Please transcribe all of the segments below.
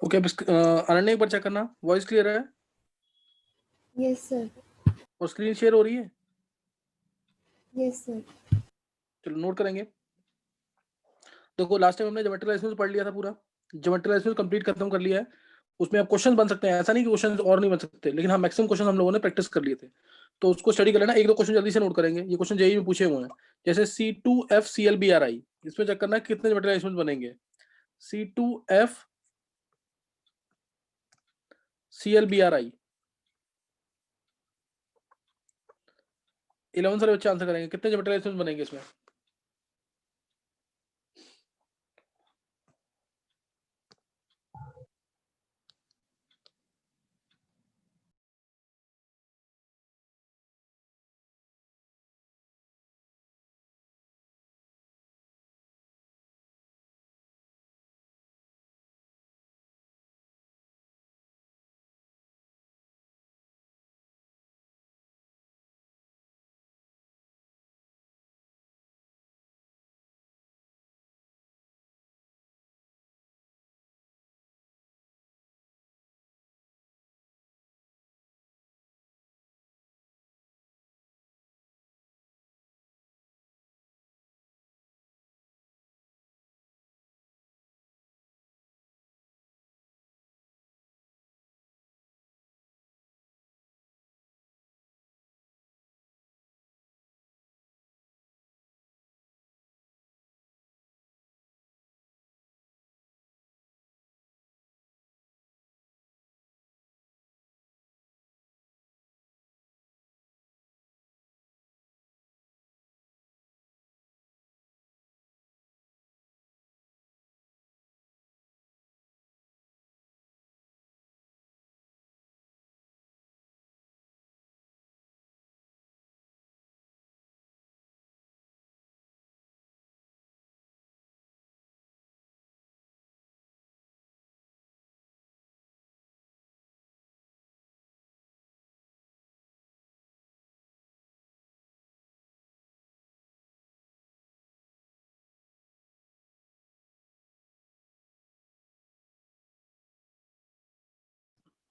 Okay, Ananya एक बार check करना, voice clear है? Yes sir. और स्क्रीन शेयर हो रही है? Yes sir. चलो नोट करेंगे। देखो लास्ट टाइम हमने ज्योमेट्री लाइसेंस पढ़ लिया था पूरा, ज्योमेट्री लाइसेंस कंप्लीट खत्म कर लिया है। उसमें अब क्वेश्चन बन सकते हैं, ऐसा नहीं कि क्वेश्चन और नहीं बन सकते, लेकिन हाँ मैक्सिमम क्वेश्चन हम लोगों ने प्रैक्टिस कर लिए थे, तो उसको स्टडी कर लेना। एक दो क्वेश्चन जल्दी से नोट करेंगे, ये क्वेश्चन जेईई में पूछे हुए हैं। जैसे C2FClBri, इसमें चेक करना है कितने ज्योमेट्री लाइसेंस बनेंगे। C2FClBri 11 साल बच्चे आंसर करेंगे, कितने ज्योमेट्री लाइसेंस बनेंगे इसमें।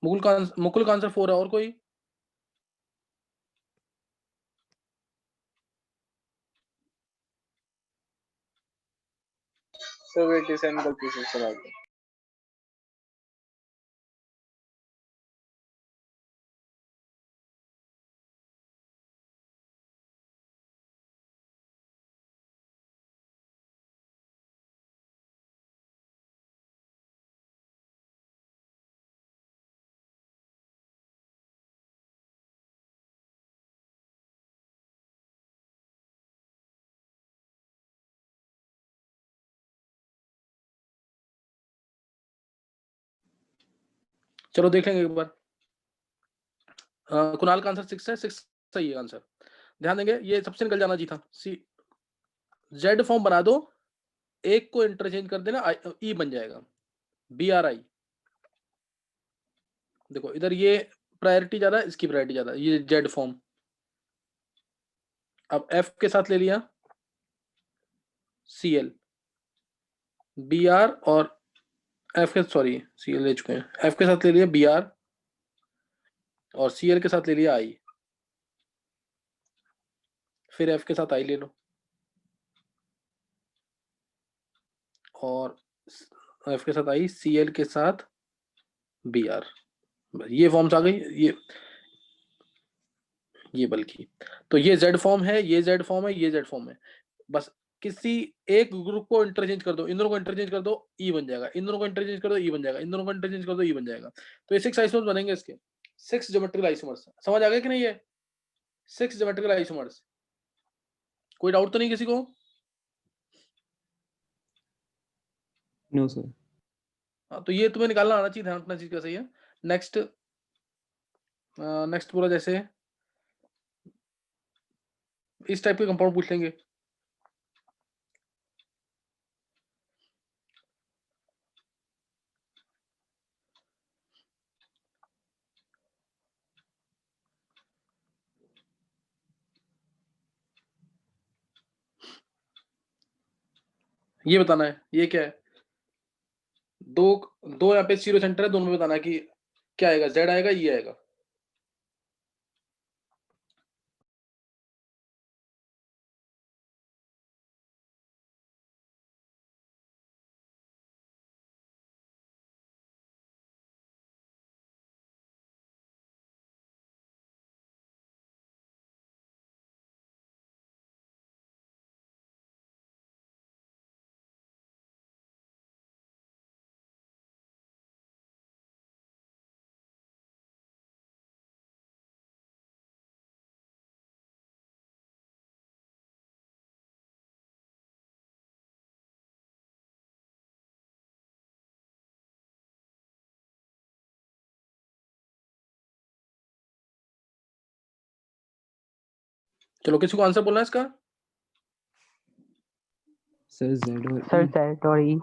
मुकुल का आंसर 4 है, और कोई? सर इट इज एन गलती से चला गया। चलो देख लेंगे एक बार। कुणाल का आंसर 6 है, 6 सही है आंसर। ध्यान देंगे, ये सबसे निकल जाना जी था। जेड फॉर्म बना दो, एक को इंटरचेंज कर देना, ई बन जाएगा, BRI। देखो इधर ये प्रायोरिटी ज्यादा, इसकी प्रायोरिटी ज्यादा, ये जेड फॉर्म। अब एफ के साथ ले लिया CL, BR, और एफ के, सॉरी CL ले चुके हैं, एफ के साथ ले लिया BR, और CL के साथ ले लिया I, फिर एफ के साथ I ले लो, और एफ के साथ I, CL के साथ BR। ये फॉर्म्स आ गई, ये बल्कि, तो ये जेड फॉर्म है, ये जेड फॉर्म है, ये जेड फॉर्म है। बस किसी एक ग्रुप को इंटरचेंज कर दो, इन दोनों को इंटरचेंज कर दो, ई बन जाएगा, इन दोनों को इंटरचेंज कर दो, ई बन जाएगा, इन दोनों को इंटरचेंज कर दो, ई बन जाएगा। तो ये 6 आइसोमर्स बनेंगे इसके, 6 ज्योमेट्रिकल आइसोमर्स। समझ आ गया कि नहीं? ये 6 ज्योमेट्रिकल आइसोमर्स। कोई डाउट तो नहीं किसी को? No sir. हाँ, तो ये तुम्हें निकालना आना चाहिए, ध्यान रखना चीज का सही है। नेक्स्ट नेक्स्ट पूरा जैसे इस टाइप के कंपाउंड पूछ लेंगे। ये बताना है ये क्या है, दो यहाँ पे जीरो सेंटर है, दोनों में बताना कि क्या आएगा, Z आएगा, E आएगा। चलो किसी को आंसर बोलना है इसका? सर Z और सर E। Z और E।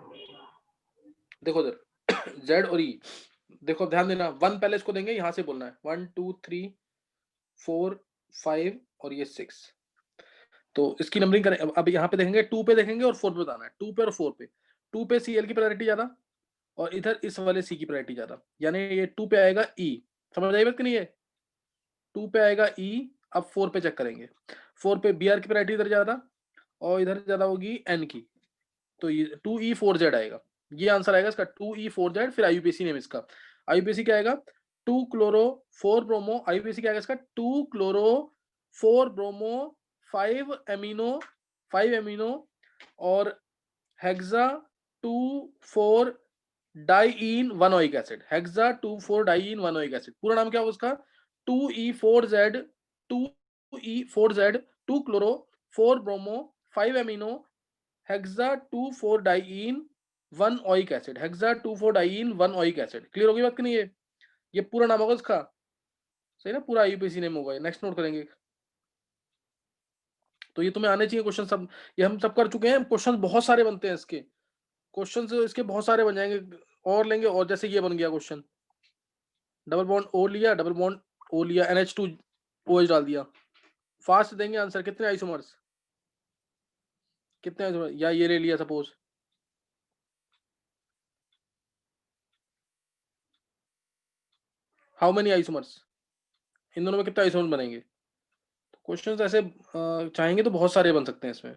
देखो इधर Z और E, देखो ध्यान देना, 1 पहले इसको देंगे, यहाँ से बोलना है 1 2 3 4 5 और ये 6। तो इसकी नंबरिंग करें, अब यहाँ पे देखेंगे 2 पे देखेंगे और 4 पे बताना है, 2 पे और 4 पे। 2 पे Cl की प्रायोरिटी ज्यादा और इधर इस वाले C की प्रायोरिटी ज्यादा, यानी ये 2 पे आएगा E। समझ आई बात कि नहीं है? 2 पे आएगा E। अब 4 पे चेक करेंगे, 4 पे Br की प्रायोरिटी इधर ज्यादा और इधर ज्यादा होगी N की, तो ये 2E4Z आएगा। ये आंसर आएगा इसका 2E4Z। फिर IUPAC नेम इसका, IUPAC क्या आएगा 2 क्लोरो 4 ब्रोमो, IUPAC क्या आएगा इसका 2 क्लोरो 4 ब्रोमो 5 एमिनो और hexa 2 4 diene 1 oic acid, hexa 2 4 diene 1 oic acid. पूरा नाम क्या होगा उसका 2E4Z 2E4Z 2 chloro 4 bromo 5 amino hexa 2 4 diene 1 oic acid, hexa 2 4 diene 1 oic acid. Clear होगी बात कि नहीं है? ये पूरा नाम होगा उसका, सही ना, पूरा IUPAC नेम होगा। नेक्स्ट नोट करेंगे। तो ये तुम्हें आने चाहिए क्वेश्चन सब, ये हम सब कर चुके हैं। क्वेश्चन बहुत सारे बनते हैं इसके, क्वेश्चन इसके बहुत सारे बन जाएंगे और लेंगे। और जैसे ये बन गया क्वेश्चन, डबल बॉन्ड O लिया, डबल बॉन्ड O लिया, NH2OH डाल दिया। फास्ट देंगे आंसर, कितने आइसोमर्स, कितने आइसोमर्स, या ये ले लिया सपोज, हाउ मेनी आइसोमर्स, इन दोनों में कितने आइसोमर्स बनेंगे। क्वेश्चंस ऐसे चाहेंगे तो बहुत सारे बन सकते हैं इसमें।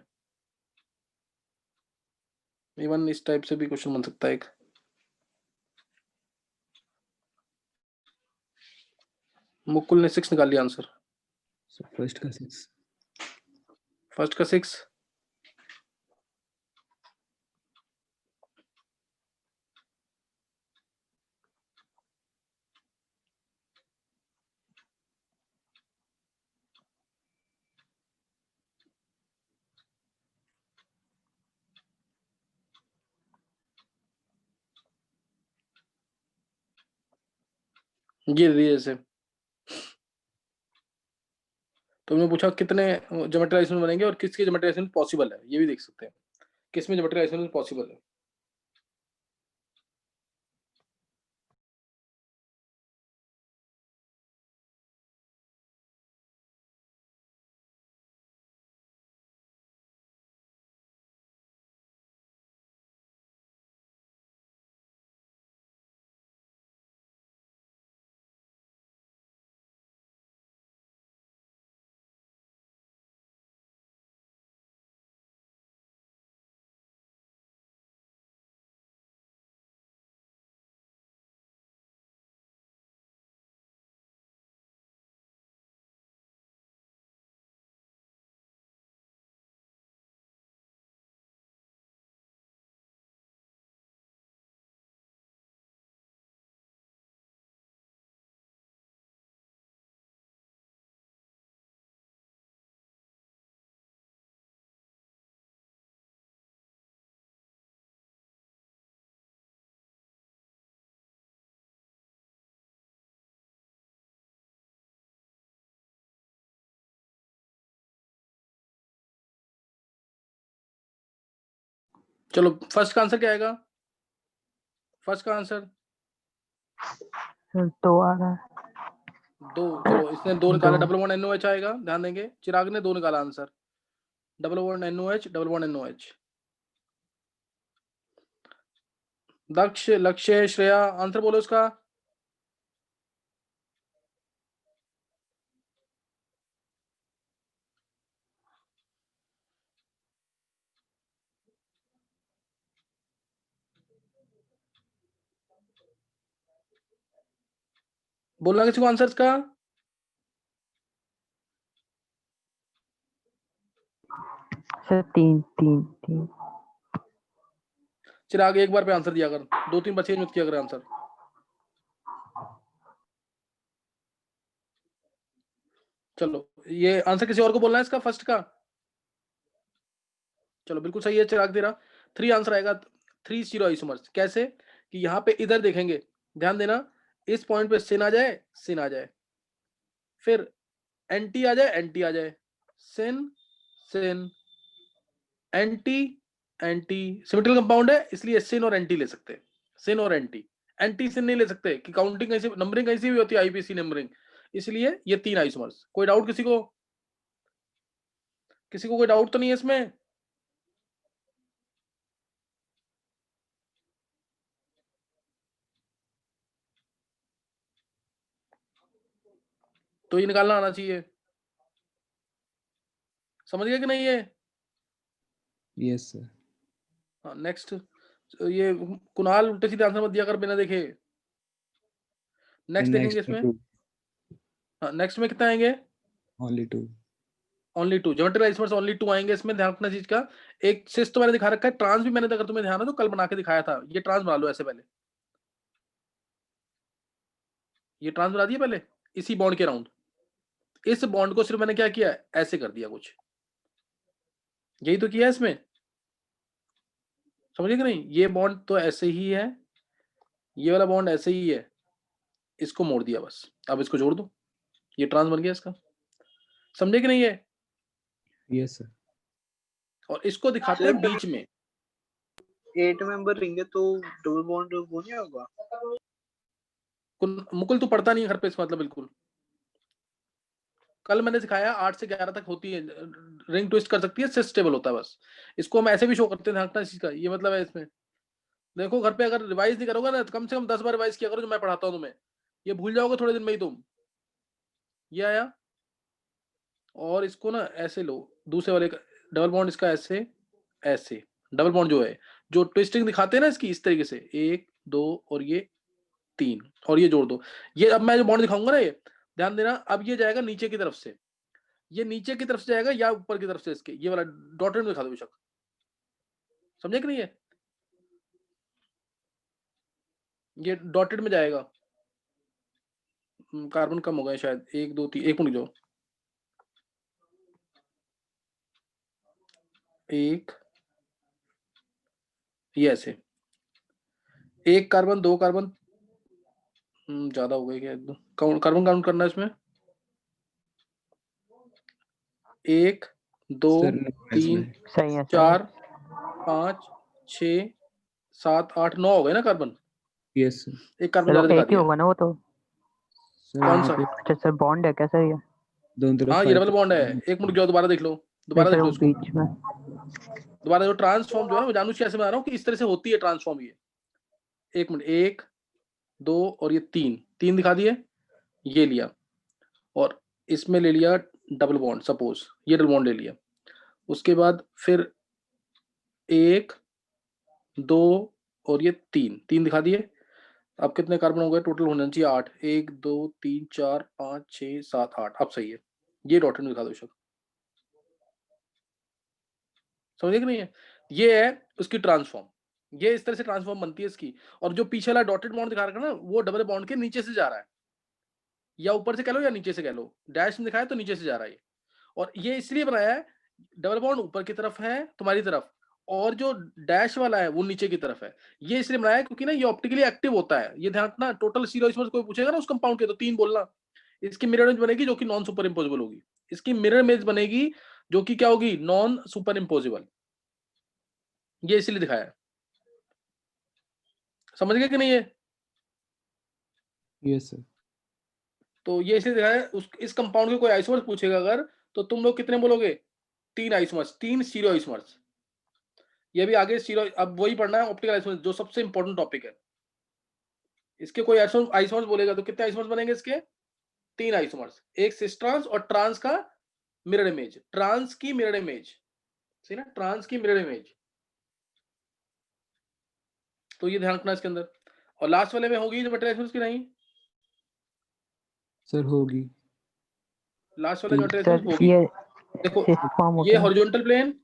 इवन इस टाइप से भी क्वेश्चन बन सकता है एक। मुकुल ने 6 निकाल लिया आंसर, सर फर्स्ट का 6। फर्स्ट का 6। ये दिए जैसे तुमने पूछा कितने ज्योमेट्रिक आइसोमर्स बनेंगे और किसके ज्योमेट्रिक आइसोमर्स पॉसिबल है, ये भी देख सकते हैं किसमें ज्योमेट्रिक आइसोमर्स पॉसिबल है। चलो फर्स्ट का आंसर क्या आएगा, फर्स्ट का आंसर सर 2 आ रहा है। 2। चलो इसने 2 निकाला, दो। डबल बॉन्ड NOH आएगा, ध्यान देंगे। चिराग ने 2 निकाला answer, double bond NOH, double bond NOH। दक्ष, लक्ष्य, श्रेया, आंसर बोलो इसका। बोलना किसी को आंसर इसका। सर 3 3 3 चिराग एक बार पे आंसर दिया कर, 2-3 बच्चे मत किया कर आंसर। चलो ये आंसर किसी और को बोलना है इसका फर्स्ट का। चलो बिल्कुल सही है चिराग तेरा। 3 आंसर आएगा। 3 स्टीरियो आइसोमर्स कैसे कि यहाँ पे इधर देखेंगे, ध्यान देना, इस पॉइंट पे सिन आ जाए, सिन आ जाए, फिर एंटी आ जाए, एंटी आ जाए, सिन सिन एंटी एंटी। सिमेट्रिकल कंपाउंड है इसलिए सिन और एंटी ले सकते हैं, सिन और एंटी। एंटी सिन नहीं ले सकते कि काउंटिंग कैसे, नंबरिंग कैसी भी होती है आईपीसी नंबरिंग, इसलिए ये 3 आइसोमर्स। कोई डाउट किसी को? किसी को कोई डाउट तो नहीं है इसमें? तो ये निकालना आना चाहिए। समझ गए कि नहीं ये? Yes, sir. हाँ नेक्स्ट। ये कुणाल उल्टे सीधे आंसर मत दिया कर बिना देखे। नेक्स्ट And देखेंगे next इसमें। two. हाँ नेक्स्ट में कितना आएंगे? Only 2. Only 2 geometrical isomers, only 2 आएंगे इसमें। ध्यान रखना चीज का। एक सिस तो मैंने दिखा रखा है, ट्रांस भी मैंने, अगर तुम्हें ध्यान है तो कल बना के दिखाया था। ये ट्रांस बना लो ऐसे पहले, ये ट्रांस बना दिया पहले इसी बॉन्ड के राउंड। इस बॉन्ड को सिर्फ मैंने क्या किया, ऐसे कर दिया कुछ, यही तो किया है इसमें। समझे कि नहीं? ये बॉन्ड तो ऐसे ही है, ये वाला बॉन्ड ऐसे ही है, इसको मोड़ दिया बस। अब इसको जोड़ दो, ये ट्रांस बन गया इसका। समझे कि नहीं है? Yes, sir. और इसको दिखाते हैं बीच में। 8 मेंबर रिंग है तो डबल बॉन्ड वो नहीं होगा। मुकुल तू पढ़ता नहीं है घर पे इसका मतलब बिल्कुल। कल मैंने सिखाया 8 से 11 तक होती है, रिंग ट्विस्ट कर सकती है, सिस स्टेबल होता है बस। इसको हम ऐसे भी शो करते हैं, ध्यान रखना इस चीज का, ये मतलब है इसमें। देखो घर पे अगर रिवाइज नहीं करोगे ना तो कम से कम 10 बार रिवाइज किया करो जो मैं पढ़ाता हूँ तुम्हें, ये भूल जाओगे थोड़े दिन में ही तुम। ये आया, और इसको ना ऐसे लो, दूसरे वाले का डबल बॉन्ड इसका ऐसे, ऐसे डबल बॉन्ड जो है, जो ट्विस्टिंग दिखाते हैं ना इसकी, इस तरीके से 1 2 और ये 3, और ये जोड़ दो। ये अब मैं जो बॉन्ड दिखाऊंगा ना, ये ध्यान देना, अब ये जाएगा नीचे की तरफ से, ये नीचे की तरफ से जाएगा या ऊपर की तरफ से, इसके ये वाला डॉटेड में दिखा दो बेशक। समझे कि नहीं है? ये डॉटेड में जाएगा। कार्बन कम हो गए शायद, 1 2 3, 1 मिनट जाओ, 1 ये ऐसे, 1 कार्बन 2 कार्बन, ज्यादा हो गए क्या? कार्बन काउंट करना है इसमें, 1 2 Sir, no, 3 सही है 4 5 6 7 8 9 हो गए ना कार्बन। Yes, sir. एक कार्बन चलो ज्यादा दिखा एक ही दिया। होगा ना वो तो। Sir, कौन यहाँ सा? पे अच्छा सर बॉन्ड है क्या सर ये? दोनों तरफ हाँ ये 5 डबल बॉन्ड है। 1 मिनट जाओ, दोबारा देख लो, नहीं दोबारा सर देख लो वो इसको। बीच में। दोबारा जो ट्रांसफॉर्म जो है ना, मैं जानू कैसे बना रहा हूँ कि इस तरह से होती है ट्रांसफॉर्म ये। 1 मिनट, 1 2 और ये 3 दिखा दिए, ये लिया, और इसमें ले लिया डबल बॉन्ड, सपोज ये डबल बॉन्ड ले लिया। उसके बाद फिर 1 2 और ये 3 दिखा दिए। अब कितने कार्बन हो गए टोटल? होना चाहिए 8, 1 2 3 4 5 6 7 8। अब सही है, ये डॉटेड में दिखा दो शक। समझे कि नहीं है? ये है उसकी ट्रांसफॉर्म, ये इस तरह से ट्रांसफॉर्म बनती है इसकी। और जो पीछे वाला डॉटेड बॉन्ड दिखा रखा है ना, वो डबल बॉन्ड के नीचे से जा रहा है, या ऊपर से कह लो या नीचे से कह लो, डैश में दिखाया तो नीचे से जा रहा है ये। और ये इसलिए बनाया है, डबल बॉन्ड ऊपर की तरफ है तुम्हारी तरफ, और जो डैश वाला है वो नीचे की तरफ है। ये इसलिए बनाया है क्योंकि ना ये ऑप्टिकली एक्टिव होता है। ये ध्यान रखना, टोटल स्टीरियो आइसोमर्स कोई पूछेगा ना उस कंपाउंड के तो 3 बोलना। इसकी मिरर इमेज बनेगी जो कि नॉन सुपर इम्पोजिबल होगी। इसकी मिरर इमेज बनेगी जो कि क्या होगी? Non super imposable. ये इसलिए दिखाया है। समझ गए कि नहीं है? Yes, sir. तो ये इसलिए दिखाया है। इस कंपाउंड के कोई आइसोमर्स पूछेगा अगर, तो तुम लोग कितने बोलोगे? 3 आइसोमर्स, 3 स्टीरियो आइसोमर्स। ये भी आगे स्टीरियो, अब वही पढ़ना है ऑप्टिकल आइसोमर्स, जो सबसे इंपॉर्टेंट टॉपिक है। इसके कोई आइसोमर्स बोलेगा तो कितने आइसोमर्स बनेंगे इसके? 3 आइसोमर्स, एक सिस ट्रांस और ट्रांस का मिरर इमेज, ट्रांस की मिरर इमेज, सही ना, ट्रांस की मिरर इमेज। तो ये ध्यान रखना इसके अंदर। और लास्ट वाले में होगी ज्योमेट्रिक आइसोमर्स की नहीं? सर होगी। लास्ट वाले ज्योमेट्रिक सर आइसोमर्स होगी। ये देखो सिस फॉर्म ये होता है। हॉरिजॉन्टल प्लेन,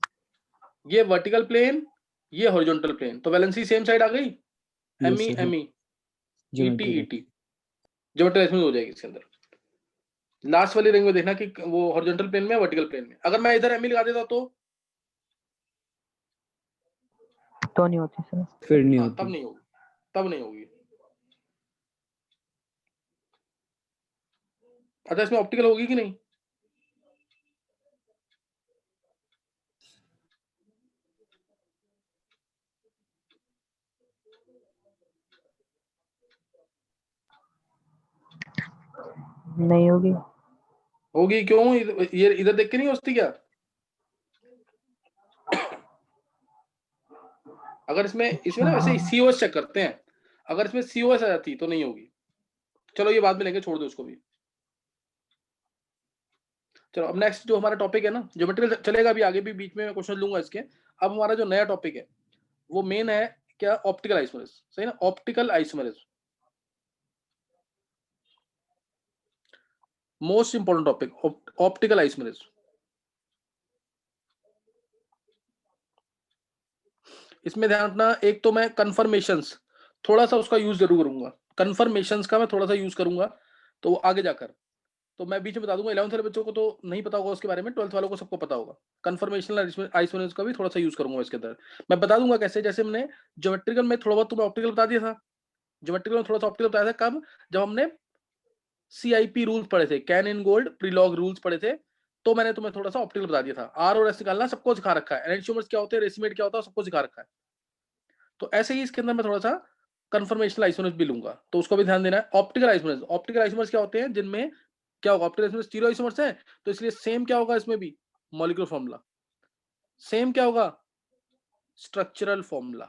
ये वर्टिकल प्लेन, ये हॉरिजॉन्टल प्लेन, तो वैलेंसी सेम साइड आ गई, yes ME sir, ME, ET geometric ET, geometric isomers हो जाएगी इसके अंदर। लास्ट वाली रिंग में देखना कि वो हॉरिजॉन्टल प्लेन में वर्टिकल प्लेन में। अगर मैं इधर एमई लगा देता तो नहीं होती सर। फिर नहीं हाँ, होती। तब नहीं होगी, तब नहीं होगी। अच्छा, इसमें ऑप्टिकल होगी कि नहीं? नहीं होगी। होगी क्यों? ये इधर देख के नहीं होती क्या? अगर इसमें ना वैसे सीओएस चेक करते हैं, अगर इसमें सीओएस आ जाती तो नहीं होगी। चलो ये बाद में लेंगे, छोड़ दो उसको भी। चलो अब नेक्स्ट जो हमारा टॉपिक है ना, ज्योमेट्रिकल चलेगा, अभी आगे भी बीच में मैं क्वेश्चन लूंगा इसके। अब हमारा जो नया टॉपिक है वो मेन है क्या? ऑप्टिकल आइसोमर्स, सही ना, optical isomers, most important topic, optical isomers. इसमें ध्यान रखना, एक तो मैं कन्फर्मेशंस थोड़ा सा उसका यूज जरूर करूंगा, कन्फर्मेशंस का मैं थोड़ा सा यूज करूंगा, तो आगे जाकर तो मैं बीच में बता दूंगा। 11th वाले बच्चों को तो नहीं पता होगा उसके बारे में, 12th वालों को सबको पता होगा। कन्फर्मेशनल आइसोमर्स का भी थोड़ा सा यूज करूंगा इसके अंदर। मैं बता दूंगा कैसे, जैसे हमने ज्योमेट्रिकल में थोड़ा बहुत तुम्हें ऑप्टिकल बता दिया था, ज्योमेट्रिकल में थोड़ा सा ऑप्टिकल बताया था कब? जब हमने सीआईपी रूल्स पढ़े थे, कैन इन गोल्ड प्रीलॉग रूल्स पढ़े थे, तो मैंने तुम्हें थोड़ा सा ऑप्टिकल बता दिया था। आर और एस निकालना सबको सिखा रखा है, एनेंटियोमर्स क्या होते हैं, रेसिमेट क्या होता है, सबको सिखा रखा है। तो ऐसे ही इसके अंदर मैं थोड़ा सा कन्फर्मेशनल आइसोमर्स भी लूंगा, तो उसको भी ध्यान देना है। ऑप्टिकल आइसोमर्स, ऑप्टिकल आइसोमर्स क्या होते हैं? जिनमें क्या होगा? ऑप्टिकल आइसोमर्स स्टीरियो आइसोमर्स है, तो इसलिए सेम क्या होगा इसमें भी? Molecular formula. सेम क्या होगा? Structural formula.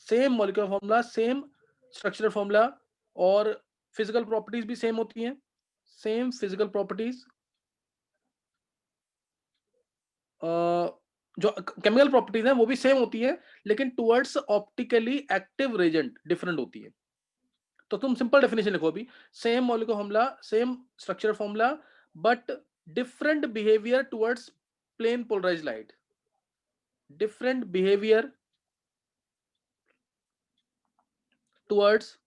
Same molecular formula, same structural formula, और फिजिकल प्रॉपर्टीज भी सेम होती हैं, सेम फिजिकल प्रॉपर्टीज। जो केमिकल प्रॉपर्टीज हैं वो भी सेम होती है, लेकिन towards optically active reagent different होती है। तो तुम सिंपल डेफिनेशन लिखो अभी, same molecular formula, same structure formula, but different behaviour towards plane polarized light, different behaviour towards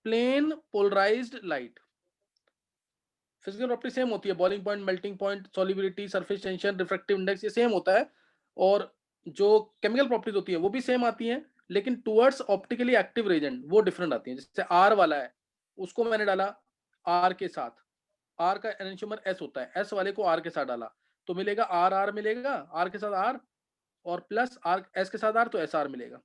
plane polarized light. Physical property same होती है, boiling point, melting point, solubility, surface tension, refractive index, ये same होता है। और जो chemical properties होती है वो भी सेम आती हैं, लेकिन टुवर्ड्स ऑप्टिकली एक्टिव रेजेंट वो डिफरेंट आती हैं। जैसे आर वाला है, उसको मैंने डाला आर के साथ, आर का एनेंटियोमर एस होता है, एस वाले को आर के साथ डाला तो मिलेगा आर आर मिलेगा, आर के साथ आर, और प्लस आर एस के साथ आर, तो एस आर मिलेगा।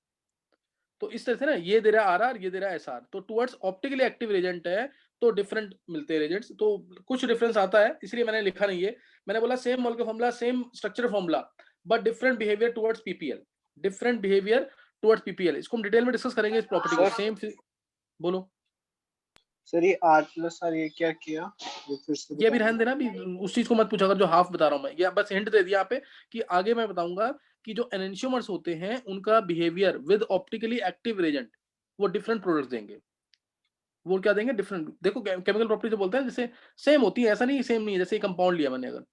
तो इस तरह से ना, ये दे रहा है आर आर, ये दे रहा है एस आर, तो टुवर्ड्स ऑप्टिकली एक्टिव रेजेंट है तो डिफरेंट मिलते हैं रेजेंट्स, तो कुछ डिफरेंस आता है, इसलिए मैंने लिखा नहीं है। मैंने बोला same molecular formula, same structure formula, but different behaviour towards PPL, different behaviour towards PPL. इसको हम डिटेल में डिस्कस करेंगे इस प्रॉपर्टी को। सेम बोलो सर, ये आर प्लस आर ये क्या किया? ये फिर से ये भी रहने देना, भी उस चीज को मत पूछा अगर जो हाफ बता रहा हूं मैं, ये बस हिंट दे दिया यहाँ पे कि आगे मैं बताऊंगा कि जो एनेंटियोमर्स होते हैं उनका behaviour with optically active Regent वो डिफरेंट प्रोडक्ट्स देंगे। वो क्या देंगे? डिफरेंट। देखो केमिकल प्रॉपर्टी जो बोलते हैं जैसे सेम होती है, ऐसा नहीं सेम नहीं है। जैसे कंपाउंड लिया मैंने, अगर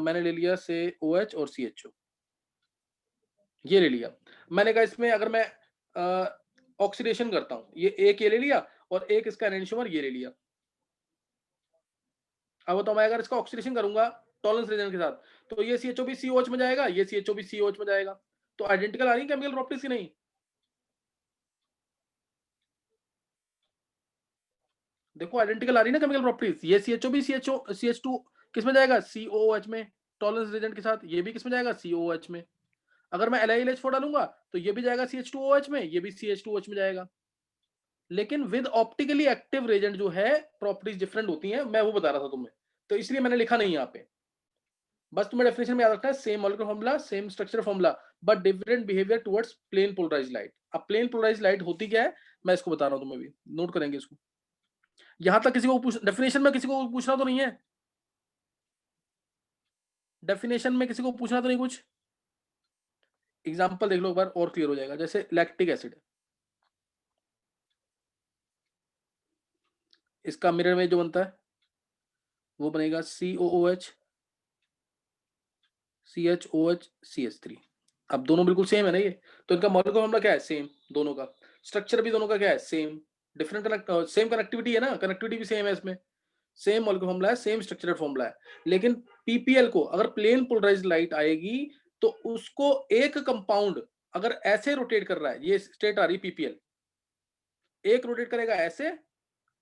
मैंने ले लिया से OH और CHO, ये ले लिया मैंने कहा, इसमें अगर मैं ऑक्सीडेशन करता हूं, ये एक ये ले लिया और एक इसका एनेंटियोमर ये ले लिया। अब तो मैं अगर इसका ऑक्सीडेशन करूंगा टॉलरेंस रीजन के साथ, तो ये CHO भी COH में जाएगा, ये CHO भी COH में जाएगा, तो आइडेंटिकल आ रही है केमिकल प्रॉपर्टीज की नहीं? देखो आइडेंटिकल आ रही है ना केमिकल प्रॉपर्टीज, ये CHO भी CH2 किस में जाएगा? COOH में, टॉलरेंस रीजन के साथ। ये भी किस में जाएगा? COOH में। अगर मैं LiLH4 डालूंगा तो ये भी जाएगा CH2OH में, ये भी CH2OH में जाएगा। लेकिन विद ऑप्टिकली एक्टिव रेजेंट जो है प्रॉपर्टीज डिफरेंट होती हैं, मैं वो बता रहा था तुम्हें, तो इसलिए मैंने लिखा नहीं यहाँ पे। बस तुम्हें डेफिनेशन में याद रखना है, same molecular formula, same structure formula, but different behaviour towards plane polarized light. अब प्लेन पोलराइज्ड लाइट होती क्या है, मैं इसको बता रहा हूं, तुम्हें भी नोट करेंगे इसको। यहां तक किसी को डेफिनेशन में किसी को पूछना तो नहीं है, डेफिनेशन में किसी को पूछना तो नहीं कुछ। एग्जांपल देख लो एक बार और क्लियर हो जाएगा। जैसे लैक्टिक एसिड, इसका मिरर में जो बनता है वो बनेगा COOH CHOH CH3। अब दोनों बिल्कुल सेम है ना ये, तो इनका मॉलिक्यूलर फॉर्मूला क्या है, सेम। दोनों का स्ट्रक्चर भी दोनों का क्या है, सेम। डिफरेंट सेम कनेक्टिविटी है ना, कनेक्टिविटी भी सेम है इसमें, सेम मॉलिक्यूलर फॉर्मूला है, सेम स्ट्रक्चरल फॉर्मूला है। लेकिन पीपीएल को अगर प्लेन पोलराइज्ड लाइट आएगी तो उसको एक कंपाउंड अगर ऐसे रोटेट कर रहा है, ये स्टेट आ रही पीपीएल, एक रोटेट करेगा ऐसे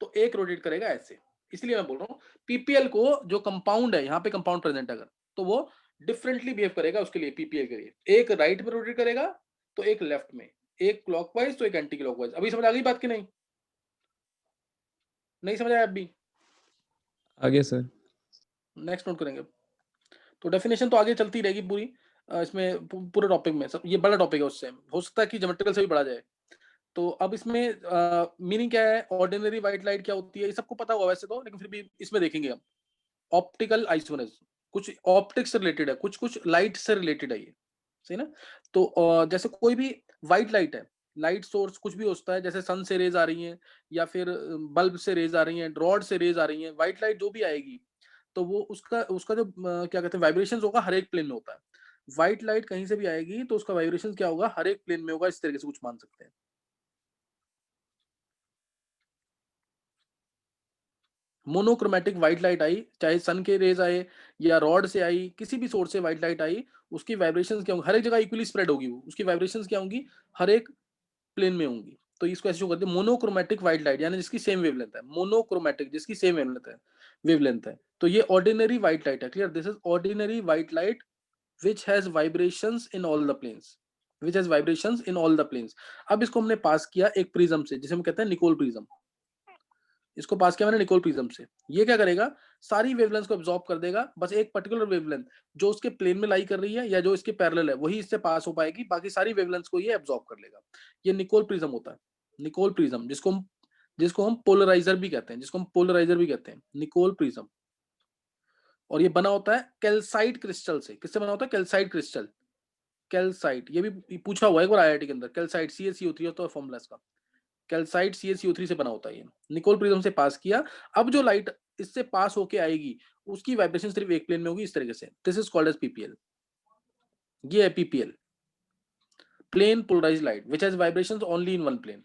तो एक रोटेट करेगा ऐसे। इसलिए मैं बोल रहा हूं पीपीएल को जो कंपाउंड है, यहां पे कंपाउंड प्रेजेंट अगर, तो वो डिफरेंटली बिहेव करेगा उसके लिए, पीपीएल के लिए। एक राइट में रोटेट करेगा तो एक लेफ्ट में, एक क्लॉकवाइज तो एक एंटी क्लॉकवाइज। अभी समझ आ गई बात की नहीं? नहीं समझ आया अभी? आगे सर। नेक्स्ट नोट करेंगे। तो डेफिनेशन तो आगे चलती रहेगी पूरी इसमें पूरे टॉपिक में, सब ये बड़ा टॉपिक है, उससे हो सकता है कि ज्योमेट्रिकल से भी बढ़ा जाए। तो अब इसमें मीनिंग क्या है, ऑर्डिनरी व्हाइट लाइट क्या होती है, ये सबको पता हुआ वैसे तो, लेकिन फिर भी इसमें देखेंगे हम। ऑप्टिकल आइसोमेरिज्म, कुछ ऑप्टिक्स से रिलेटेड है, कुछ कुछ लाइट से रिलेटेड है ये, सही ना। तो जैसे कोई भी व्हाइट लाइट है, लाइट सोर्स कुछ भी होता है, जैसे सन से रेज आ रही हैं या फिर बल्ब से रेज आ रही हैं, रॉड से रेज आ रही हैं, व्हाइट लाइट जो भी आएगी तो वो उसका उसका जो क्या कहते हैं वाइब्रेशंस होगा, हर एक प्लेन में होता है। व्हाइट लाइट कहीं से भी आएगी तो उसका वाइब्रेशन क्या होगा, हर एक प्लेन में होगा, इस तरीके से कुछ मान सकते हैं। मोनोक्रोमेटिक व्हाइट लाइट आई, चाहे सन के रेज आए या रॉड से आई, किसी भी सोर्स से व्हाइट लाइट आई, उसकी वाइब्रेशंस क्या होंगी, हर एक जगह इक्वली स्प्रेड होगी, वो उसकी वाइब्रेशंस क्या होंगी, हर एक प्लेन में होंगी। तो इसको ऐसे शो करते हैं मोनोक्रोमेटिक व्हाइट लाइट, यानी जिसकी सेम वेवलेंथ है। मोनोक्रोमेटिक जिसकी सेम वेवलेंथ है। तो ये ऑर्डिनरी व्हाइट लाइट है। Clear? This is ordinary white light which has vibrations in all the planes, which has vibrations in all the planes। अब इसको हमने पास किया एक प्रिज्म से, जिसे हम कहते हैं निकोल प्रिज्म। इसको पास किया मैंने निकोल प्रिज्म से। ये क्या करेगा, सारी वेवलेंथ को एब्जॉर्ब कर देगा, बस एक पर्टिकुलर वेवलेंथ जो उसके प्लेन में लाई कर रही है या जो इसके पैरेलल है वही इससे पास हो पाएगी, बाकी सारी वेवलेंथ को ये एब्जॉर्ब कर लेगा। ये निकोल प्रिज्म होता है। निकोल प्रिज्म जिसको हम पोलराइजर भी कहते हैं, निकोल प्रिज्म। और ये बना होता है कैल्साइट क्रिस्टल से। किससे बना होता है? Calcite crystal. कैल्साइट, ये भी पूछा हुआ है एक बार आईआईटी के अंदर। कैल्साइट CaCO3 होता है फॉर्मूला इसका, कैल्साइट CaCO3 से बना होता है ये। निकोल प्रिज्म से पास किया, अब जो लाइट इससे पास होके आएगी उसकी वाइब्रेशन सिर्फ एक प्लेन में होगी, इस तरीके से। This is called as PPL. ये है PPL, plane polarized light which has vibrations only in one plane,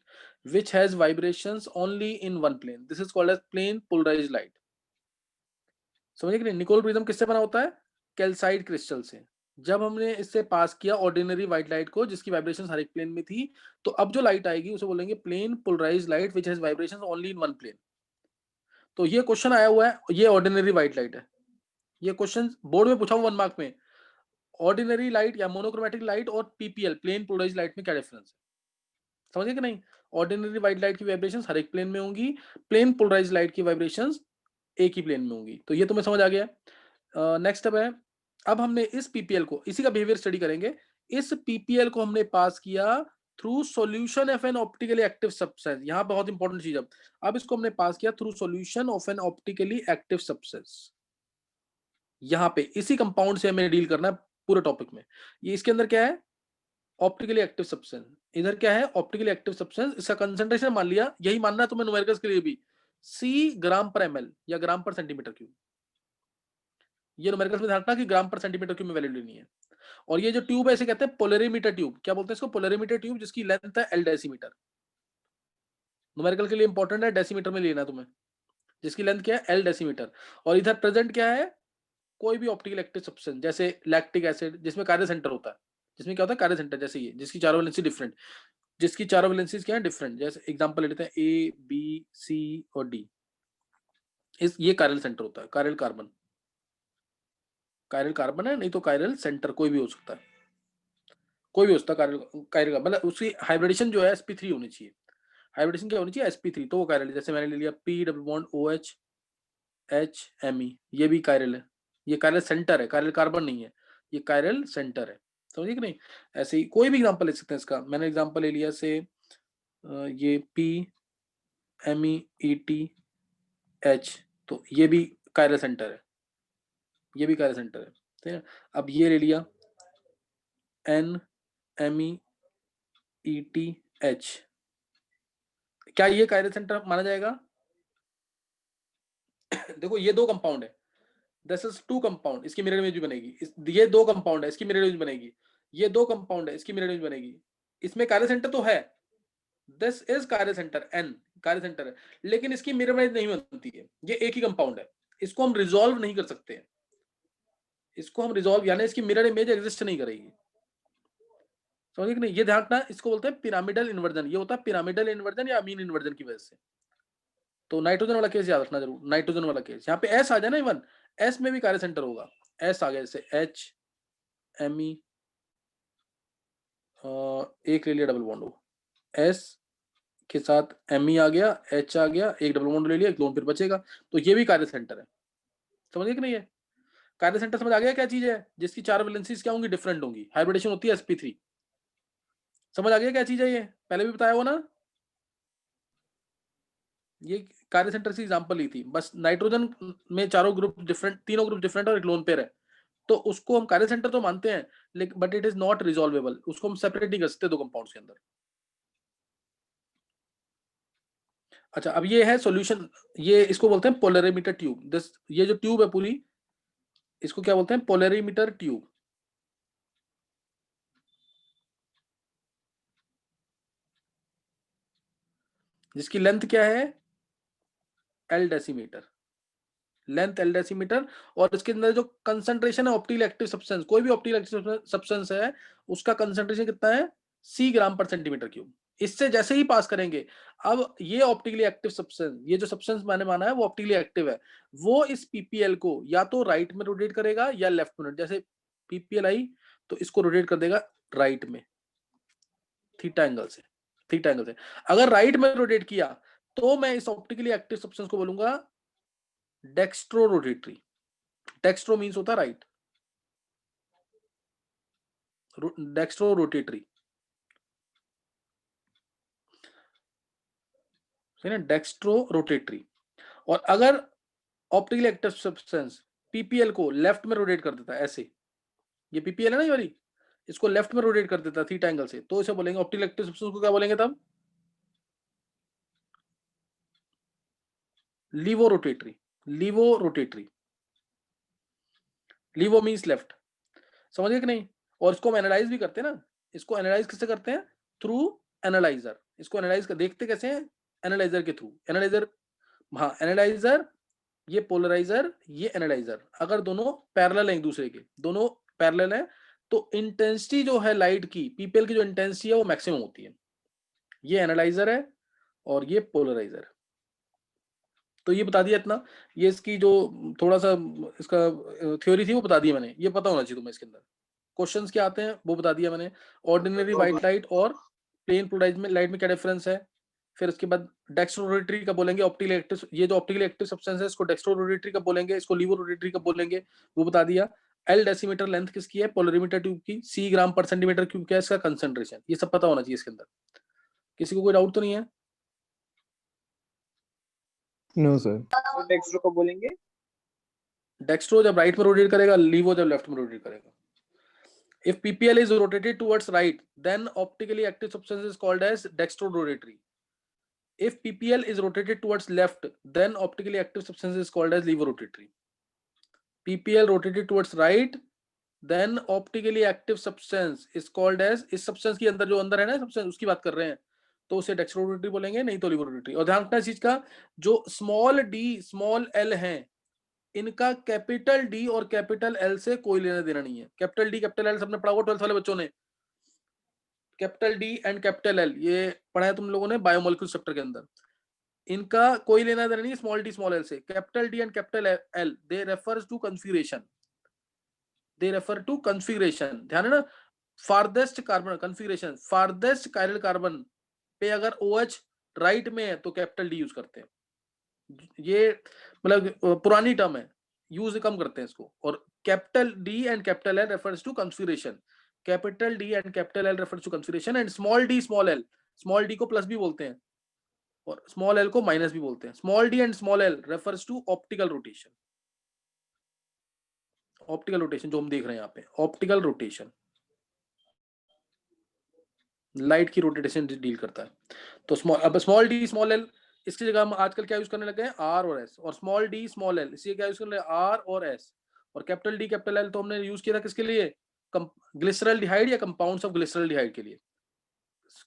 which has vibrations only in one plane, this is called as plane polarized light। समझे कि नहीं? निकोल प्रिज्म किससे बना होता है? Calcite crystal से। जब हमने इससे पास किया ऑर्डिनरी व्हाइट लाइट को जिसकी वाइब्रेशन हर एक प्लेन में थी, तो अब जो लाइट आएगी उसे बोलेंगे plane polarized light which has vibrations only in one plane. तो ये क्वेश्चन आया हुआ है, ये ऑर्डिनरी व्हाइट लाइट है। ये क्वेश्चन बोर्ड में पूछा हुआ 1 मार्क में, ऑर्डिनरी लाइट या मोनोक्रोमेटिक लाइट और पीपीएल प्लेन पोलराइज्ड लाइट में क्या डिफरेंस है, समझे कि नहीं? ऑर्डिनरी व्हाइट लाइट की वाइब्रेशंस हर एक प्लेन में होंगी, प्लेन पोलराइज्ड लाइट की वाइब्रेशंस एक ही प्लेन में होंगी। तो ये तुम्हें समझ आ गया। नेक्स्ट अब है, अब हमने इस पीपीएल को, इसी का बिहेवियर स्टडी करेंगे। इस पीपीएल को हमने पास किया through solution of N optically active substance. यहां बहुत इंपॉर्टेंट चीज, अब इसको हमने पास किया through solution of N optically active substance. यहां पे इसी कंपाउंड से हमें डील करना है पूरे टॉपिक में। ये इसके अंदर क्या है? Optically active substance. इधर क्या है? Optically active substance. इसका कंसंट्रेशन मान लिया, यही मानना है तुम्हें न्यूमेरिकल्स के लिए भी, C ग्राम पर ml या ग्राम पर सेंटीमीटर क्यूब। ये न्यूमेरिकल्स में ध्यान रखना कि ग्राम पर सेंटीमीटर क्यूब में वैल्यू लेनी है। और ये जो ट्यूब है इसे कहते हैं पोलरिमीटर ट्यूब। क्या बोलते हैं इसको? पोलरिमीटर ट्यूब, जिसकी लेंथ है L डेसीमीटर। न्यूमेरिकल के लिए इंपॉर्टेंट है, डेसीमीटर में लेना तुम्हें, जिसकी लेंथ क्या है? L decimetre. और इधर प्रेजेंट क्या है? कोई भी ऑप्टिकल एक्टिव सब्सटेंस, जैसे लैक्टिक एसिड जिसमें कार्य सेंटर होता है। जिसमें क्या होता है? कार्य सेंटर, जैसे ये जिसकी चारों वैलेंसी डिफरेंट, जिसकी चारों वैलेंसीज क्या है? डिफरेंट। जैसे एग्जांपल ले लेते हैं A, B, C और D। ये कायरल सेंटर होता है, कायरल कार्बन। कायरल कार्बन है, नहीं तो कायरल सेंटर कोई भी हो सकता है, कोई भी हो सकता है कायरल। कायरल मतलब उसकी हाइब्रिडेशन जो है sp3 होनी चाहिए। हाइब्रिडेशन क्या होनी चाहिए? sp3, तो वो कायरल है। जैसे मैंने ले लिया P double bond OH HMe, ये भी कायरल है। ये कायरल सेंटर है, कायरल कार्बन नहीं है, ये कायरल सेंटर है, समझिए कि नहीं। ऐसे ही कोई भी एग्जांपल ले सकते हैं इसका। मैंने एग्जांपल ले लिया से ये PMEETH, तो ये भी कायरल सेंटर है, ये भी कायरल सेंटर है, ठीक है। अब ये ले लिया NMEETH, क्या ये कायरल सेंटर माना जाएगा? देखो ये दो कंपाउंड है, दिस इज टू कंपाउंड, इसकी मिरर इमेज भी बनेगी। ये दो कंपाउंड है, इसकी मिरर इमेज बनेगी। ये दो कंपाउंड है, इसकी मिरर इमेज बनेगी। इसमें कायरल सेंटर तो है, this is chiral centre, N chiral centre है, लेकिन इसकी मिरर इमेज नहीं बनती है। ये एक ही कंपाउंड है, इसको हम रिजॉल्व नहीं कर सकते हैं, इसको हम रिजॉल्व यानी इसकी मिरर इमेज एग्जिस्ट नहीं करेगी, समझिए कि नहीं। ये ध्यान रखना, इसको बोलते हैं पिरामिडल इन्वर्जन। ये होता है पिरामिडल इन्वर्जन या अमीन इन्वर्जन की वजह से। तो नाइट्रोजन वाला केस याद रखना जरूर, नाइट्रोजन वाला केस। यहाँ पे S आ जाए ना, इवन S में भी कायरल सेंटर होगा। S आ गया, जैसे HMe, एक ले लिया डबल बॉन्ड हो, S के साथ Me आ गया, H आ गया, एक डबल बॉन्ड ले लिया, एक लोन फिर बचेगा। तो ये भी कायरल सेंटर है, समझिए कि नहीं है। कायरल सेंटर समझ आ गया क्या चीज है? जिसकी 4 वैलेंसीज क्या होंगी? डिफरेंट होंगी। हाइब्रिडेशन होती है sp3, समझ आ गया क्या चीज है? ये पहले भी बताया हो ना, ये कायरल सेंटर से एग्जांपल ली थी। बस नाइट्रोजन में चारों ग्रुप डिफरेंट, तीनों ग्रुप डिफरेंट और एक लोन पेयर है, तो उसको हम कायरल सेंटर तो मानते हैं, लेकिन बट इट इज नॉट रिजॉल्वेबल। उसको हम सेपरेट नहीं कर सकते दो कंपाउंड्स के अंदर। अच्छा, अब ये है सॉल्यूशन, ये इसको बोलते हैं पोलरिमीटर ट्यूब। दिस, ये जो ट्यूब है पूरी, इसको क्या बोलते हैं? Polarimeter tube. जिसकी लेंथ क्या है? L decimetre, length L decimetre. और इसके अंदर जो कंसंट्रेशन है ऑप्टिकली एक्टिव सब्सटेंस, कोई भी ऑप्टिकली एक्टिव सब्सटेंस है, उसका कंसंट्रेशन कितना है? C ग्राम पर सेंटीमीटर क्यूब। इससे जैसे ही पास करेंगे, अब ये ऑप्टिकली एक्टिव सब्सटेंस, ये जो सब्सटेंस मैंने माना है वो ऑप्टिकली एक्टिव है, वो इस PPL को या तो राइट में रोटेट करेगा या लेफ्ट में। जैसे PPL आई तो इसको रोटेट कर देगा राइट में, थीटा एंगल से, थीटा एंगल से। अगर राइट में रोटेट किया तो मैं इस ऑप्टिकली एक्टिव सब्सटेंस को बोलूंगा डेक्स्ट्रो रोटेटरी। डेक्स्ट्रो मींस होता है राइट, डेक्स्ट्रो रोटेटरी, है ना, डेक्स्ट्रो रोटेटरी। और अगर ऑप्टिकली एक्टिव सब्सटेंस PPL को लेफ्ट में रोटेट कर देता है, ऐसे, ये PPL है ना ये वाली, इसको लेफ्ट में रोटेट कर देता है थीटा एंगल से, तो इसे बोलेंगे ऑप्टिकली एक्टिव सब्सटेंस को क्या बोलेंगे तब? Laevo rotatory, laevo rotatory. Laevo means left, समझिए कि नहीं। और इसको हम एनालाइज भी करते हैं ना, इसको एनालाइज किससे करते हैं? Through analyser. इसको एनालाइज कर देखते कैसे हैं? एनालाइजर के थ्रू। एनालाइजर, हाँ एनालाइजर, ये पोलराइजर, ये एनालाइजर, अगर दोनों पैरेलल हैं एक दूसरे के, दोनों पैरेलल हैं, तो इंटेंसिटी जो है लाइट की, PPL की जो इंटेंसिटी है वो मैक्सिमम होती है। ये एनालाइजर है और ये पोलराइजर। तो ये बता दिया इतना, ये इसकी जो थोड़ा सा इसका थ्योरी थी वो बता दिया मैंने, ये पता होना चाहिए तुम्हें। इसके अंदर क्वेश्चंस क्या आते हैं वो बता दिया मैंने। ऑर्डिनरी व्हाइट लाइट और प्लेन पोलराइज में लाइट में क्या डिफरेंस है। फिर उसके बाद डेक्स्ट्रोरोटेटरी कब बोलेंगे? ऑप्टिकली एक्टिव, ये जो ऑप्टिकली एक्टिव सब्सटेंस है इसको डेक्स्ट्रोरोटेटरी कब बोलेंगे, इसको लीवोरोटेटरी कब बोलेंगे, वो बता दिया। L डेसीमीटर लेंथ किसकी है? पोलरिमीटर ट्यूब की। C ग्राम पर सेंटीमीटर क्यूब क्या है इसका कंसंट्रेशन, ये सब पता होना चाहिए इसके अंदर। किसी को कोई डाउट तो नहीं है? No sir. तो डेक्स्ट्रो को बोलेंगे? डेक्स्ट्रो जब राइट में रोटेट करेगा, लीवो जब लेफ्ट में रोटेट करेगा। If PPL is rotated towards right, then optically active substance is called as dextrorotatory. If PPL is rotated towards left, then optically active substance is called as levorotatory. PPL rotated towards right, then optically active substance is called as, इस substance के अंदर जो अंदर है ना substance, उसकी बात कर रहे हैं, तो उसे डेक्स्ट्रोरोटेटरी बोलेंगे, नहीं तो लीवोरोटेटरी। और ध्यान रखना इस चीज का, जो स्मॉल d स्मॉल l हैं, इनका कैपिटल D और कैपिटल L से कोई लेना देना नहीं है। कैपिटल D कैपिटल L सबने पढ़ा हुआ 12th वाले बच्चों ने, capital D and capital L ये पढ़ा है तुम लोगों ने बायोमोलिक्यूल चैप्टर के अंदर। इनका कोई लेना देना नहीं स्मॉल d स्मॉल l से। Capital D and capital L they refers to configuration, they refer to configuration. ध्यान है ना, farthest carbon configuration, farthest chiral carbon पे अगर OH राइट में है तो कैपिटल D यूज करते हैं। ये मतलब पुरानी टर्म है, यूज कम करते हैं इसको। और capital D and capital L refers to configuration, capital D and capital L refers to configuration, and small D small L, small D को प्लस भी बोलते हैं और स्मॉल एल को माइनस भी बोलते हैं। Small D and small L refers to optical rotation, optical rotation जो हम देख रहे हैं यहाँ पे, ऑप्टिकल रोटेशन लाइट की रोटेशन डील करता है। तो स्मॉल डी स्मॉल एल, इसकी जगह हम आजकल क्या यूज करने लगे हैं, आर और एस, और स्मॉल डी स्मॉल एल इसकी क्या यूज करने लगे, आर और एस। और कैपिटल डी कैपिटल एल तो हमने यूज किया था किसके लिए, ग्लिसरल्डिहाइड या कंपाउंड्स ऑफ ग्लिसरल्डिहाइड के लिए।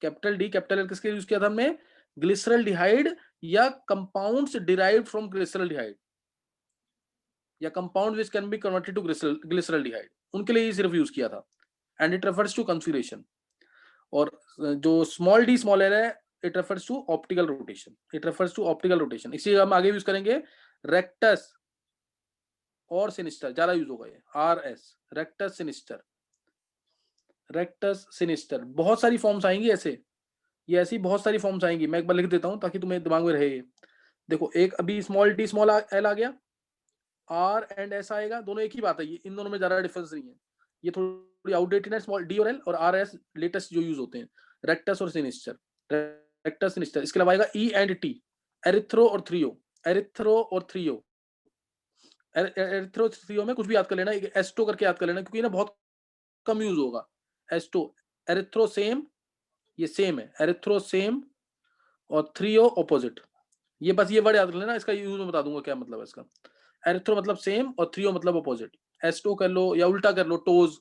कैपिटल डी कैपिटल एल किसके लिए यूज किया था हमने, ग्लिसरल्डिहाइड या कंपाउंड्स डिराइव्ड फ्रॉम ग्लिसरल्डिहाइड या compound which can be converted to glyceraldehyde, उनके लिए ही सिर्फ यूज किया था। And it refers to configuration. और जो स्मॉल डी स्मॉल एल है, it refers to optical rotation, it refers to optical rotation. इसी हम आगे यूज करेंगे रेक्टस और सिनिस्टर, ज्यादा यूज होगा ये, R S, rectus sinister, rectus sinister. बहुत सारी फॉर्म्स आएंगी ऐसे, ये ऐसी बहुत सारी फॉर्म्स आएंगी, मैं एक बार लिख देता हूं ताकि तुम्हें दिमाग में रहे ये। देखो एक अभी स्मॉल डी स्मॉल एल आ गया, आर एंड एस आएगा, दोनों एक ही बात है, ये इन दोनों में ज्यादा डिफरेंस नहीं है, ये थोड़ी आउटडेटेड है, स्मॉल डी और एल, और आर एस लेटेस्ट जो यूज होते हैं, रेक्टस और सिनिस्टर, रेक्टस सिनिस्टर। इसके अलावा आएगा ई एंड टी, एरिथ्रो और थ्रियो, एरिथ्रो और थ्रियो, एरिथ्रो थ्रियो में कुछ भी याद कर लेना, एस्टो करके याद कर लेना, क्योंकि ना बहुत कम यूज होगा एस्टो। एरिथ्रो सेम, ये सेम है, एरिथ्रो सेम, और थ्रियो ऑपोजिट, ये बस ये वर्ड याद कर लेना, इसका यूज मैं बता दूंगा क्या मतलब है इसका। एरिथ्रो मतलब सेम और थ्रियो मतलब ऑपोजिट, एस्टो कर लो या उल्टा कर लो, टोज,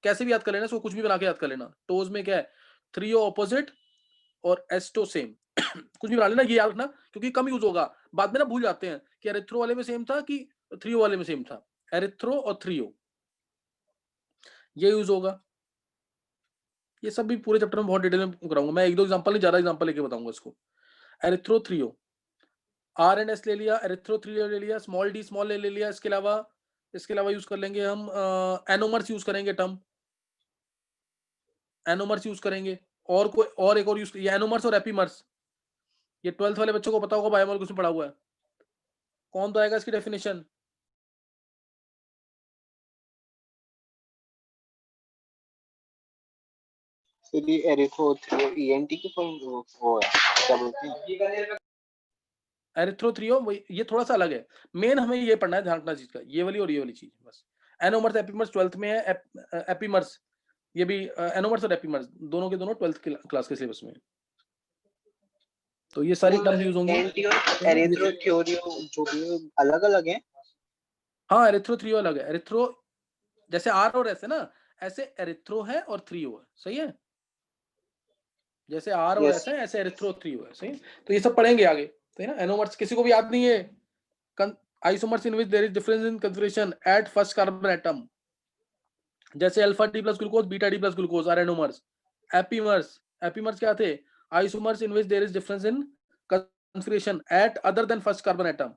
कैसे भी याद कर लेना, इसको कुछ भी बना के याद कर लेना। टोज में क्या है, थ्रियो ऑपोजिट और एस्टो सेम कुछ भी बना लेना, ये याद रखना क्योंकि कम यूज होगा, बाद में ना भूल जाते हैं कि एरिथ्रो वाले में सेम था कि थ्रियो वाले में सेम था। एरिथ्रो और थ्रियो ये यूज होगा। ये सब भी पूरे चैप्टर में बहुत डिटेल में कराऊंगा मैं, एक दो एग्जांपल नहीं, ज्यादा एग्जांपल लेके बताऊंगा इसको। Erythro threo, R and S ले लिया, एरिथ्रो थ्रियो ले लिया, स्मॉल डी स्मॉल ले लिया। इसके अलावा यूज कर लेंगे हम एनोमर्स यूज करेंगे, टर्म एनोमर्स यूज करेंगे, और कोई और एक और यूज, ये एनोमर्स और एपीमर्स, ये 12th वाले बच्चों को पता होगा, बायोमोलिक्यूल्स में पढ़ा हुआ है। कौन तो आएगा इसकी डेफिनेशन, फिर ये एरिथ्रो थ्रियो ईएनटी की फॉर्म वो है, क्या बोलते हैं, एरिथ्रो थ्रियो, ये थोड़ा सा अलग है, मेन हमें ये पढ़ना है, ध्यान रखना चीज का, ये वाली और ये वाली चीज बस। एनोमर्स एपीमर्स 12th में है, एपीमर्स ये भी, एनोमर्स और एपीमर्स दोनों के दोनों 12th क्लास के सिलेबस में। तो ये सारी टर्म्स यूज होंगी। ईएनटी और एरिथ्रो थ्रियो जो भी अलग अलग है। हाँ, एरिथ्रो थ्रियो अलग है, एरिथ्रो जैसे आर और एस है ना, ऐसे एरिथ्रो है और थ्रियो है, सही है, जैसे आर और Yes. एस है ऐसे एरिथ्रो थ्रियो है, सही। तो ये सब पढ़ेंगे आगे, सही ना। एनोमर्स किसी को भी याद नहीं है, isomers in which there is difference in configuration at first carbon atom, जैसे alpha D plus glucose, beta D plus glucose are anomers. Epimers क्या थे, isomers in which there is difference in configuration at other than first carbon atom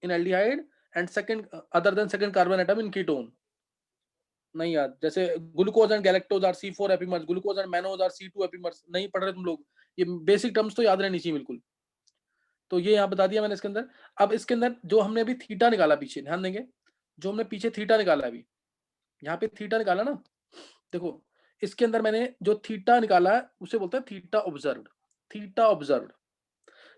in aldehyde and second other than second carbon atom in ketone. नहीं याद, जैसे glucose and galactose are C4 epimers, glucose and mannose are C2 epimers. नहीं पढ़ रहे तुम लोग, ये basic terms तो याद रहनी चाहिए बिल्कुल। तो ये यहाँ बता दिया मैंने इसके अंदर। अब इसके अंदर जो हमने अभी थीटा निकाला, पीछे ध्यान देंगे, जो हमने पीछे थीटा निकाला अभी, यहाँ पे थीटा निकाला ना, देखो इसके अंदर मैंने जो थीटा निकाला है उसे बोलते हैं theta observed, theta observed.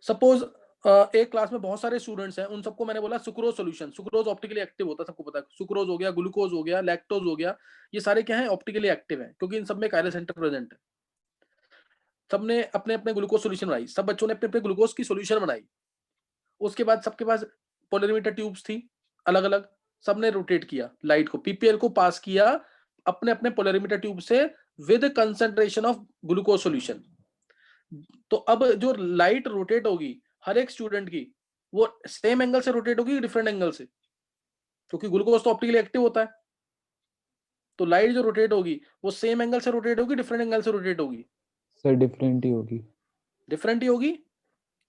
Suppose एक क्लास में बहुत सारे स्टूडेंट्स हैं, उन सबको मैंने बोला sucrose solution, sucrose optically active होता है, सबको पता है, सुक्रोज हो गया, ग्लूकोज हो गया, लैक्टोज हो गया, ये सारे क्या है, ऑप्टिकली एक्टिव हैं, क्योंकि इन सब में कायरल सेंटर प्रेजेंट है। सबने अपने अपने ग्लूकोज सॉल्यूशन बनाई, सब बच्चों ने अपने अपने ग्लूकोज की सॉल्यूशन बनाई। उसके बाद सबके पास पोलरीमीटर ट्यूब्स थी अलग अलग, सबने रोटेट किया लाइट को, पीपीएल को पास किया अपने अपने पोलरीमीटर ट्यूब से with concentration of glucose solution. तो अब जो लाइट रोटेट होगी हर एक स्टूडेंट की, वो सेम एंगल से रोटेट होगी, डिफरेंट एंगल से, क्योंकि ग्लूकोज तो ऑप्टिकली एक्टिव होता है। तो लाइट जो रोटेट होगी वो सेम एंगल से रोटेट होगी, डिफरेंट एंगल से रोटेट होगी, सर डिफरेंट ही होगी। डिफरेंट ही होगी।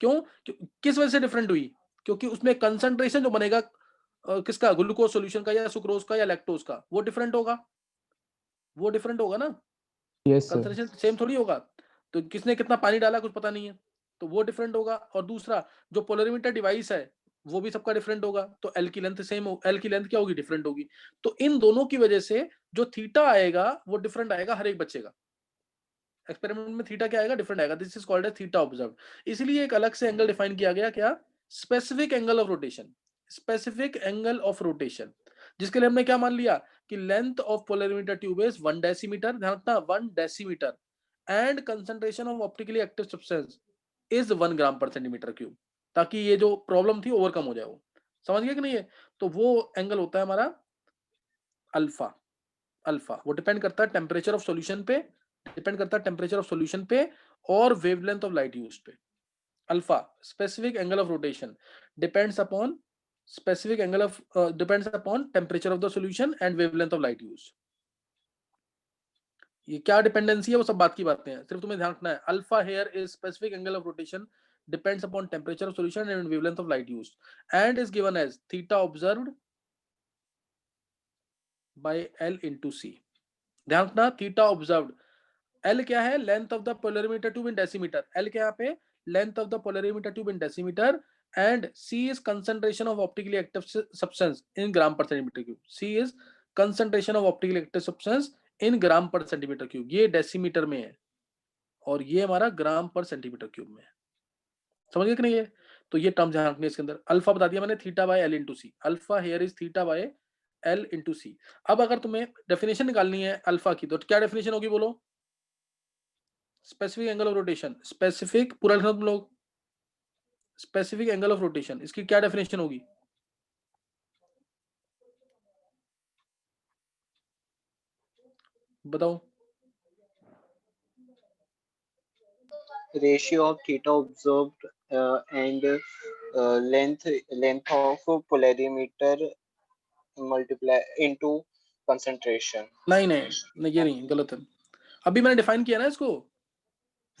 क्यों, किस वजह से डिफरेंट हुई, क्योंकि उसमें कंसंट्रेशन जो बनेगा किसका, ग्लूकोज सॉल्यूशन का या सुक्रोज का या लैक्टोज का, वो डिफरेंट होगा, वो डिफरेंट होगा ना, यस सर। कंसंट्रेशन सेम थोड़ी होगा। तो किसने कितना पानी डाला कुछ पता नहीं है, तो वो डिफरेंट होगा। और दूसरा, जो पोलरीमीटर डिवाइस है वो भी सबका डिफरेंट होगा, तो एल की लेंथ सेम हो, एल की लेंथ क्या होगी, डिफरेंट होगी। तो इन दोनों की वजह से जो थीटा आएगा वो डिफरेंट आएगा हर एक बच्चे का। एक्सपेरिमेंट में थीटा क्या आएगा, डिफरेंट आएगा। This is called as theta observed. इसलिए एक अलग से एंगल डिफाइन किया गया, क्या, specific angle of rotation. Specific angle of rotation, जिसके लिए हमने क्या मान लिया कि length of polarimeter tube is 1 decimetre, ध्यान रखना 1 decimetre, and concentration of optically active substance is 1 gram per centimetre cube, ताकि ये जो प्रॉब्लम थी ओवरकम हो जाए। वो समझ गया कि नहीं है? तो वो एंगल होता है हमारा अल्फा। अल्फा वो डिपेंड करता है टेम्परेचर ऑफ सॉल्यूशन पे, डिपेंड करता है टेम्परेचर ऑफ सॉल्यूशन पे और वेवलेंथ ऑफ लाइट यूज पे। Alpha specific angle of rotation depends upon specific angle of depends upon temperature of the solution and wavelength of light used। ये क्या dependency है वो सब बात की बातें हैं, सिर्फ तुम्हें ध्यान रखना है alpha here is specific angle of rotation depends upon temperature of solution and wavelength of light used and is given as theta observed by L into C। ध्यान रखना थीटा ऑब्जर्व्ड, L क्या है, length of the polarimeter tube in decimetre, L क्या यहाँ पे, length of the polarimeter tube in decimetre, and C is concentration of optically active substance in gram per centimeter cube। C is concentration of optically active substance in gram per centimeter cube। ये decimetre में है और ये हमारा ग्राम per centimetre cube में है। समझ गए कि नहीं है? तो ये टर्म ध्यान रखनी है इसके अंदर। अल्फा बता दिया मैंने, theta by L into C। Alpha here is theta by L into C। अब अगर तुम्हें डेफिनेशन निकालनी है अल्फा की, तो क्या डेफिनेशन होगी बोलो? Specific angle of rotation, specific पूरा लिखना तुम लोग, स्पेसिफिक एंगल ऑफ रोटेशन, इसकी क्या डेफिनेशन होगी? बताओ। Ratio of theta observed and length of polarimeter multiply into concentration। नहीं नहीं नहीं, ये नहीं, गलत है। अभी मैंने डिफाइन किया ना इसको,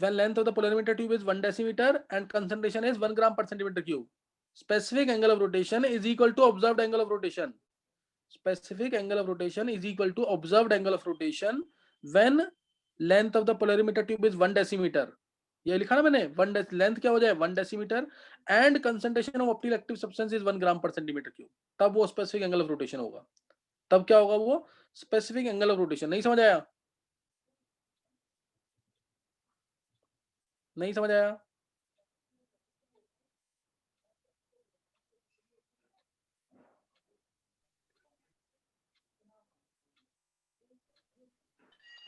when length of the polarimeter tube is 1 decimeter and concentration is 1 gram per centimeter cube, specific angle of rotation is equal to observed angle of rotation। specific angle of rotation is equal to observed angle of rotation when length of the polarimeter tube is 1 decimeter। ये लिखा ना मैंने, length क्या हो जाए 1 decimetre and concentration of optical active substance is 1 gram per centimetre cube, तब वो specific angle of rotation होगा। तब क्या होगा वो स्पेसिफिक एंगल ऑफ रोटेशन। नहीं समझ आया? नहीं समझ आया?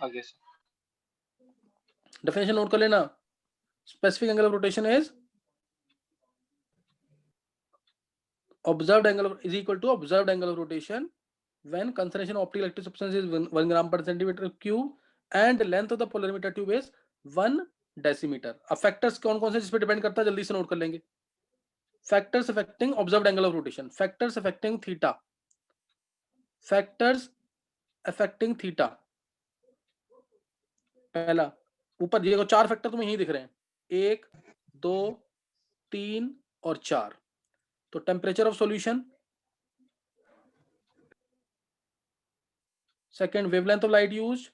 आगे से डेफिनेशन नोट कर लेना, specific angle of rotation is observed angle is equal to observed angle of rotation when concentration of optical active substance is 1 gram per centimeter cube and length of the polarimeter tube is 1 decimeter। अब factors कौन कौन से जिस पे depend करता है जल्दी से नोट कर लेंगे। Factors affecting observed angle of rotation, factors affecting theta, factors affecting theta. पहला ऊपर देखो 4 फैक्टर तुम्हें यही दिख रहे हैं, 1 2 3 और 4। तो temperature of solution, second wavelength of light used,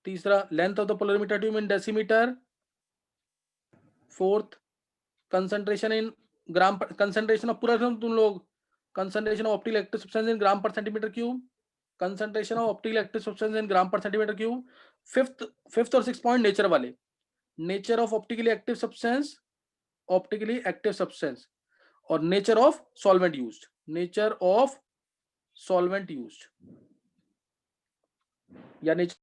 तीसरा length of the polarimeter tube in decimeter, fourth concentration in gram, concentration of पूरा तुम लोग, concentration of optical active substance in gram per centimetre cube, concentration of optical active substance in gram per centimetre cube. Fifth और 6 point nature वाले, nature of optically active substance, optically active substance, और nature of solvent used, nature of solvent used या nature